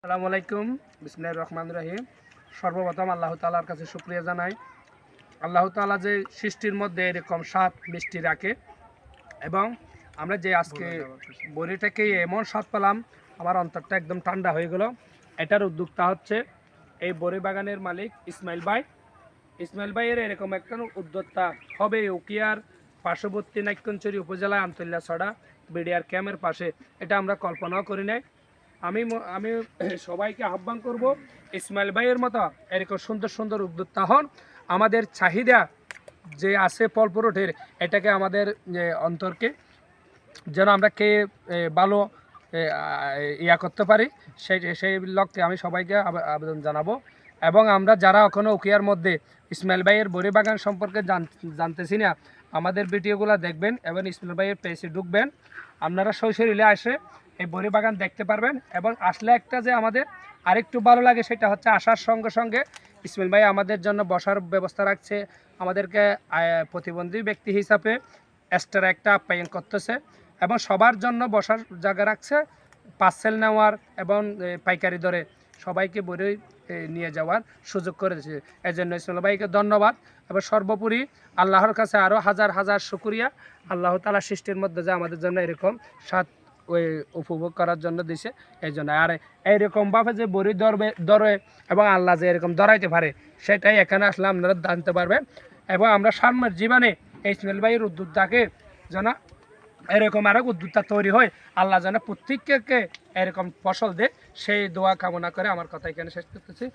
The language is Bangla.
আসসালামু আলাইকুম, বিসমিল্লাহির রহমানির রহিম। সর্বপ্রথম আল্লাহ তাআলার কাছে শুকরিয়া জানাই। আল্লাহ তাআলা যে সৃষ্টির মধ্যে এরকম স্বাদ মিষ্টি রাখে এবং আমরা যে আজকে বড়িটাকে এমন স্বাদ পেলাম, আমার অন্তরটা একদম ঠান্ডা হয়ে গেল। এটার উদ্যোক্তা হচ্ছে এই বড়ি বাগানের মালিক ইসমাইল ভাই। ইসমাইল ভাইয়ের এরকম একটা উদ্যোক্তা হবে উকিয়ার পার্শ্ববর্তী নাইক্ষ্যংছড়ি উপজেলায় আমতলিয়া ছড়া বিডিআর ক্যাম্পের পাশে, এটা আমরা কল্পনাও করি নাই। আমি সবাইকে আহ্বান করব, ইসমাইল ভাইয়ের মতো এরকম সুন্দর সুন্দর উদ্যোক্তা হন। আমাদের চাহিদা যে আছে ফল ফ্রুটের, এটাকে আমাদের অন্তরকে যেন আমরা কে ভালো করতে পারি, সেই লক্ষ্যে আমি সবাইকে আবেদন জানাবো। এবং আমরা যারা এখনও উকিয়ার মধ্যে ইসমাইল ভাইয়ের বড়ি বাগান সম্পর্কে জানতেছি না, আমাদের ভিডিওগুলো দেখবেন এবং ইসমাইল ভাইয়ের পেজে ঢুকবেন। আপনারা সরাসরি আসে এই বড়ি বাগান দেখতে পারবেন। এবং আসলে একটা যে আমাদের আরেকটু ভালো লাগে, সেটা হচ্ছে আসার সঙ্গে সঙ্গে ইসমাইল ভাই আমাদের জন্য বসার ব্যবস্থা রাখছে, আমাদেরকে প্রতিবন্ধী ব্যক্তি হিসাবে এক্সট্রা একটা আপ্যায়ন করতেছে এবং সবার জন্য বসার জায়গা রাখছে, পার্সেল নেওয়ার এবং পাইকারি দরে সবাইকে বড়ি নিয়ে যাওয়ার সুযোগ করেছে। এই জন্য ইসমাইল ভাইকে ধন্যবাদ। এবং সর্বোপরি আল্লাহর কাছে আরও হাজার হাজার শুকরিয়া, আল্লাহ তাআলা সৃষ্টির মধ্যে যে আমাদের জন্য এরকম স্বাদ ওই উপভোগ করার জন্য দিছে, এই জন্য। আর এইরকমভাবে যে বড়ি দরে এবং আল্লাহ যে এরকম ধরাইতে পারে, সেটাই এখানে আসলে আপনারা জানতে পারবেন। এবং আমরা সামনের জীবনে এই ইসমাইল ভাইয়ের উদ্যোক্তাকে যেন এরকম আরও উদ্যোক্তা তৈরি হয়, আল্লাহ যেন প্রত্যেককে এরকম ফসল দেয়, সেই দোয়া কামনা করে আমার কথা এখানে শেষ করতেছি।